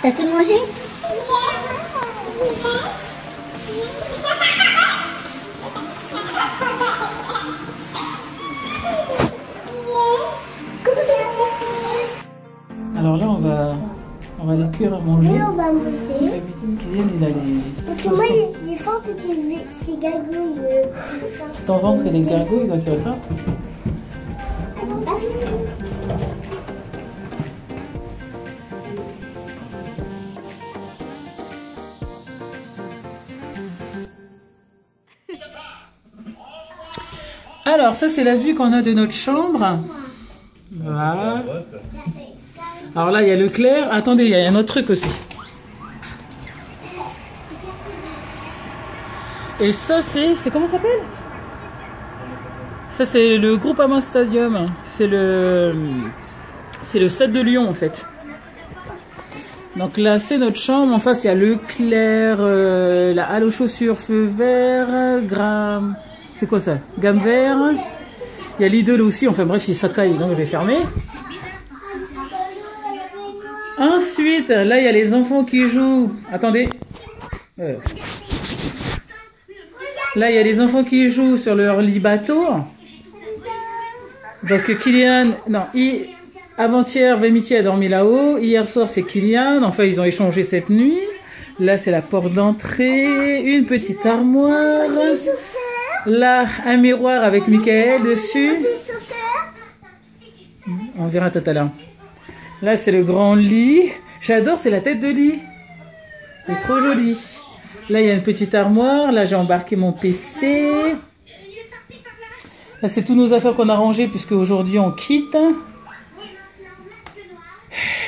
T'as tout mangé? Alors là, on va aller cuire à manger. Oui, on va manger. D'habitude, Kylian, il a les... Parce que moi, il est fort pour qu'il ait ses gargouilles. Ton ventre et les gargouilles, donc tu vas faire. Alors, ça, c'est la vue qu'on a de notre chambre. Voilà. Alors là, il y a le clair. Attendez, il y a un autre truc aussi. Et ça, c'est comment ça s'appelle? Ça, c'est le Groupama Stadium. C'est le stade de Lyon, en fait. Donc là, c'est notre chambre. En face, il y a le clair, la halle aux chaussures, feu vert, gramme. C'est quoi ça? Gamme vert. Il y a Lidl aussi. Enfin bref, il s'accaille, donc je vais fermer. Ensuite, là, il y a les enfants qui jouent. Attendez. Là, il y a les enfants qui jouent sur leur lit bateau. Donc, Kylian... Non, avant-hier, Vémiti a dormi là-haut. Hier soir, c'est Kylian. Enfin, ils ont échangé cette nuit. Là, c'est la porte d'entrée. Une petite armoire. Là, un miroir avec Michael dessus. On verra tout à l'heure. Là, c'est le grand lit. J'adore, c'est la tête de lit. C'est trop joli. Là, il y a une petite armoire. Là, j'ai embarqué mon PC. Là, c'est toutes nos affaires qu'on a rangées puisque aujourd'hui, on quitte.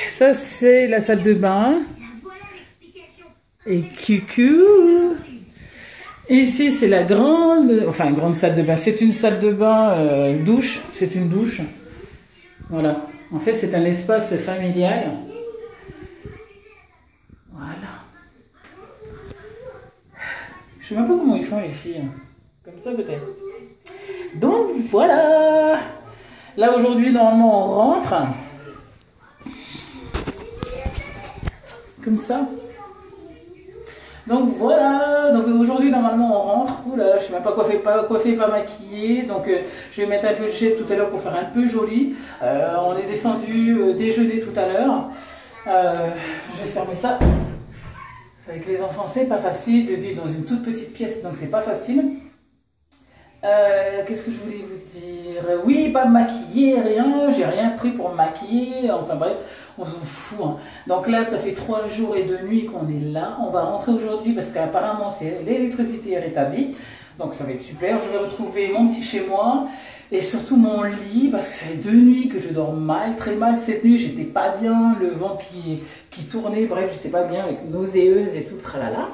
Ça, c'est la salle de bain. Et coucou. Ici, c'est la grande... Enfin, grande salle de bain. C'est une salle de bain douche. C'est une douche. Voilà. En fait, c'est un espace familial. Voilà. Je sais même pas comment ils font les filles. Comme ça peut-être. Donc voilà. Là aujourd'hui normalement on rentre. Comme ça. Donc voilà. Donc aujourd'hui normalement on rentre. Ouh là, je sais même pas coiffé, pas maquillé. Donc je vais mettre un peu de jet tout à l'heure pour faire un peu joli. On est descendu déjeuner tout à l'heure. Je vais fermer ça. Avec les enfants, c'est pas facile de vivre dans une toute petite pièce, donc c'est pas facile. Qu'est-ce que je voulais vous dire? Oui, pas maquiller, rien, j'ai rien pris pour me maquiller, enfin bref, on s'en fout. Hein. Donc là, ça fait 3 jours et 2 nuits qu'on est là. On va rentrer aujourd'hui parce qu'apparemment, l'électricité est rétablie. Donc ça va être super, je vais retrouver mon petit chez moi et surtout mon lit parce que ça fait 2 nuits que je dors mal, très mal. Cette nuit, j'étais pas bien, le vent qui tournait, bref, j'étais pas bien avec nauséeuse et tout, tralala.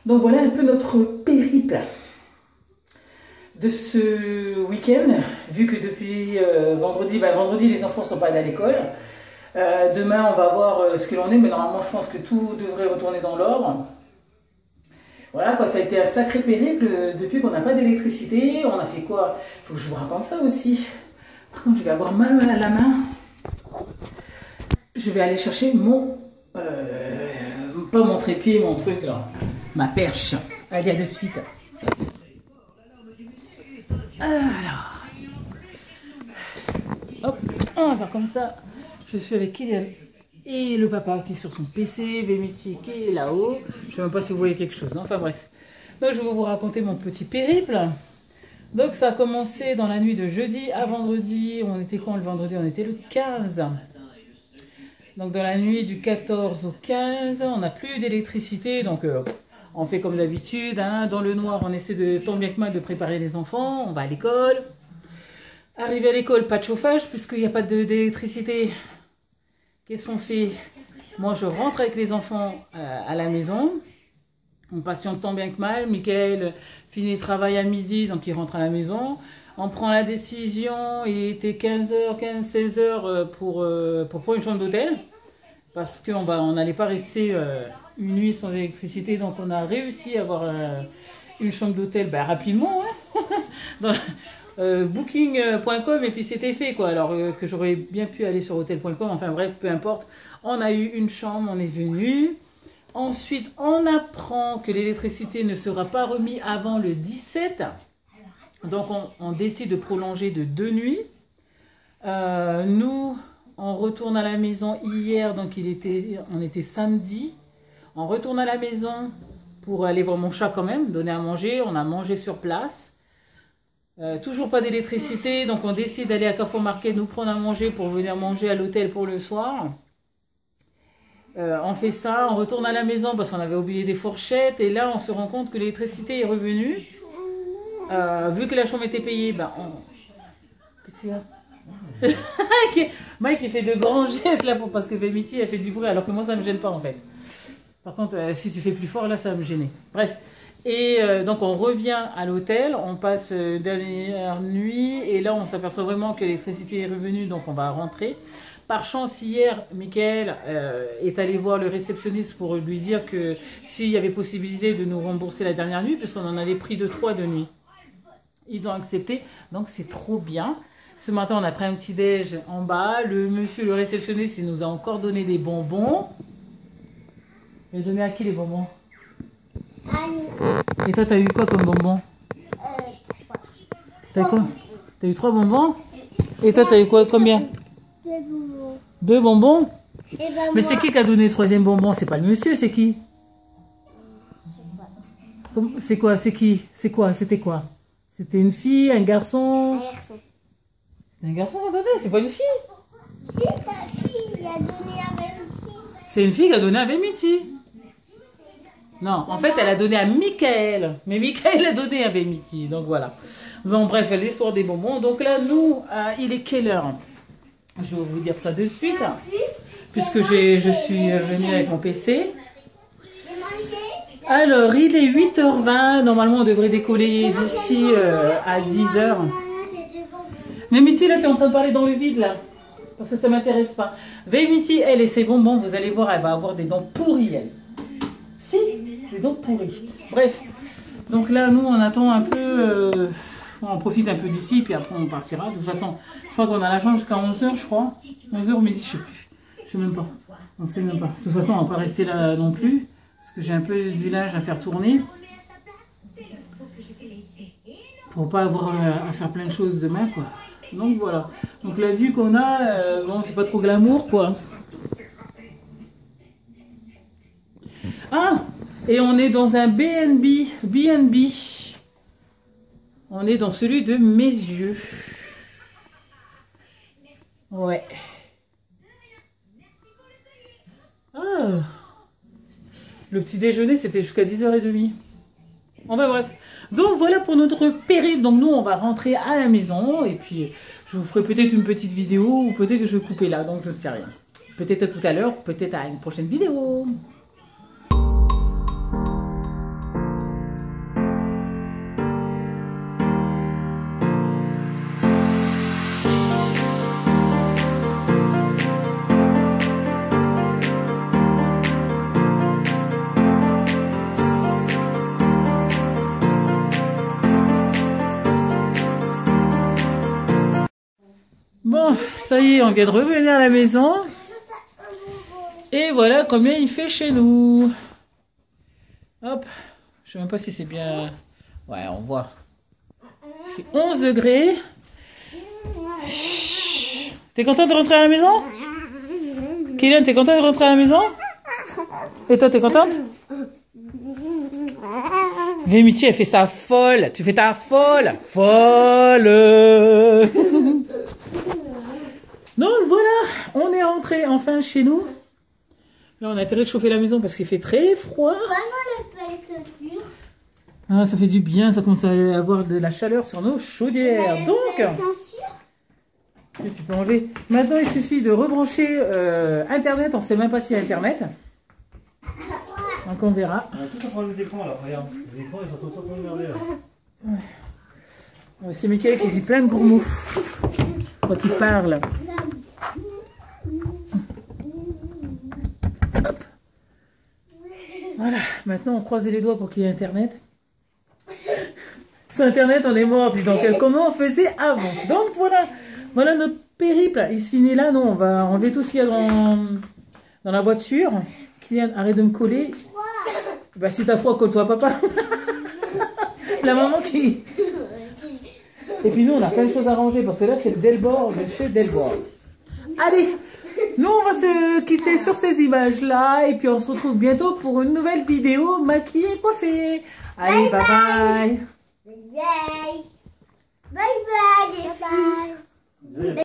Donc voilà un peu notre périple de ce week-end, vu que depuis vendredi, vendredi les enfants sont pas allés à l'école. Demain, on va voir ce qu'il en est, mais normalement, je pense que tout devrait retourner dans l'ordre. Voilà quoi, ça a été un sacré périple depuis qu'on n'a pas d'électricité. On a fait quoi? Il faut que je vous raconte ça aussi. Par contre, je vais avoir mal à la main. Je vais aller chercher mon... pas mon trépied, mon truc là. Ma perche. Allez, à de suite. Alors. Hop, on va faire comme ça. Je suis avec Kylian. Et le papa qui est sur son PC, Vémiti qui est là-haut. Je ne sais même pas si vous voyez quelque chose. Hein. Enfin bref. Donc je vais vous raconter mon petit périple. Donc ça a commencé dans la nuit de jeudi à vendredi. On était quand le vendredi? On était le 15. Donc dans la nuit du 14 au 15, on n'a plus d'électricité. Donc on fait comme d'habitude. Hein. Dans le noir, on essaie de tant bien que mal de préparer les enfants. On va à l'école. Arrivé à l'école, pas de chauffage puisqu'il n'y a pas d'électricité. Qu'est-ce qu'on fait? Moi, je rentre avec les enfants à la maison. On patiente tant bien que mal. Michael finit le travail à midi, donc il rentre à la maison. On prend la décision, il était 15h, 16h pour prendre une chambre d'hôtel. Parce qu'on n'allait pas rester une nuit sans électricité. Donc, on a réussi à avoir une chambre d'hôtel rapidement. Hein booking.com et puis c'était fait quoi. Alors que j'aurais bien pu aller sur hotel.com, enfin bref, peu importe. On a eu une chambre, on est venu. Ensuite, on apprend que l'électricité ne sera pas remise avant le 17. Donc on décide de prolonger de 2 nuits. Nous, on retourne à la maison hier, donc on était samedi. On retourne à la maison pour aller voir mon chat quand même, donner à manger. On a mangé sur place. Toujours pas d'électricité, donc on décide d'aller à Carrefour Market, nous prendre à manger pour venir manger à l'hôtel pour le soir. On fait ça, on retourne à la maison parce qu'on avait oublié des fourchettes. Et là, on se rend compte que l'électricité est revenue. Vu que la chambre était payée, ben qu'est-ce qu'il y a? Mike il fait de grands gestes là parce que Vémiti elle fait du bruit alors que moi ça me gêne pas en fait. Par contre si tu fais plus fort là ça va me gêner. Bref, et donc on revient à l'hôtel, on passe dernière nuit et là on s'aperçoit vraiment que l'électricité est revenue donc on va rentrer. Par chance hier Michael est allé voir le réceptionniste pour lui dire que s'il y avait possibilité de nous rembourser la dernière nuit puisqu'on en avait pris 3 de nuit. Ils ont accepté donc c'est trop bien. Ce matin, on a pris un petit déj en bas. Le monsieur, le réceptionniste, il nous a encore donné des bonbons. Il a donné à qui les bonbons? Et toi, t'as eu quoi comme bonbons? T'as quoi? T'as eu 3 bonbons? Et toi, t'as eu quoi? Combien? 2 bonbons. 2 bonbons? Ben Mais c'est qui a donné le 3e bonbon? C'est pas le monsieur, c'est qui? C'est quoi? C'est qui? C'est quoi? C'était quoi? C'était une fille, un garçon? Un garçon. Un garçon qui a donné, c'est pas une fille. Si, sa fille a donné à Vémiti. C'est une fille qui a donné à Vémiti. Non, en fait, elle a donné à Michael. Mais Michael a donné à Vémiti. Donc voilà. Bon, bref, l'histoire des bonbons. Donc là, nous, il est quelle heure? Je vais vous dire ça de suite. Puisque je suis venue avec mon PC. Alors, il est 8h20. Normalement, on devrait décoller d'ici à 10h. Mais Mitty, là, tu es en train de parler dans le vide, là. Parce que ça ne m'intéresse pas. Vémiti, elle et ses bonbons, vous allez voir, elle va avoir des dents pourries, elle. Si, des dents pourries. Bref. Donc là, nous, on attend un peu. On profite un peu d'ici, puis après, on partira. De toute façon, je crois qu'on a la chance jusqu'à 11h, je crois. 11h, midi, je sais plus. Je sais même pas. On ne sait même pas. De toute façon, on va pas rester là non plus. Parce que j'ai un peu du linge à faire tourner. Pour pas avoir à faire plein de choses demain, quoi. Donc voilà. Donc la vue qu'on a, bon, c'est pas trop glamour, quoi. Ah, et on est dans un B&B. On est dans celui de mes yeux. Ouais. Ah. Le petit déjeuner, c'était jusqu'à 10h30. Enfin bref. Donc voilà pour notre périple. Donc nous, on va rentrer à la maison. Et puis, je vous ferai peut-être une petite vidéo. Ou peut-être que je vais couper là. Donc je ne sais rien. Peut-être à tout à l'heure. Peut-être à une prochaine vidéo. Bon, ça y est, on vient de revenir à la maison. Et voilà combien il fait chez nous. Hop, je sais même pas si c'est bien... Ouais, on voit. Il fait 11 degrés. T'es content de rentrer à la maison? Kylian, t'es content de rentrer à la maison? Et toi, t'es contente? Vémiti, elle fait sa folle. Tu fais ta folle. Folle. Donc voilà, on est rentré enfin chez nous. Là, on a intérêt de chauffer la maison parce qu'il fait très froid. Ah, ça fait du bien, ça commence à avoir de la chaleur sur nos chaudières. Donc, tu peux enlever. Maintenant, il suffit de rebrancher Internet. On ne sait même pas s'il y a Internet. Donc, on verra. On a tous un problème d'écran là, regarde. Les écrans, ils sont tous en train de merder là. Ouais. C'est Mickaël qui dit plein de gros mots quand il parle. Hop. Voilà, maintenant on croise les doigts pour qu'il y ait Internet. Sur Internet, on est mort. Dis donc, comment on faisait avant? Donc voilà notre périple. Il se finit là. Non, on va enlever tout ce qu'il y a dans la voiture. Kylian, arrête de me coller. Bah, si t'as froid, colle-toi, papa. La maman qui... Et puis nous, on a plein de choses à ranger parce que là, c'est le Delbord, de chez Delbord. Allez, nous, on va se quitter sur ces images-là et puis on se retrouve bientôt pour une nouvelle vidéo maquillée et coiffée. Allez, bye bye. Bye bye. Bye bye les filles.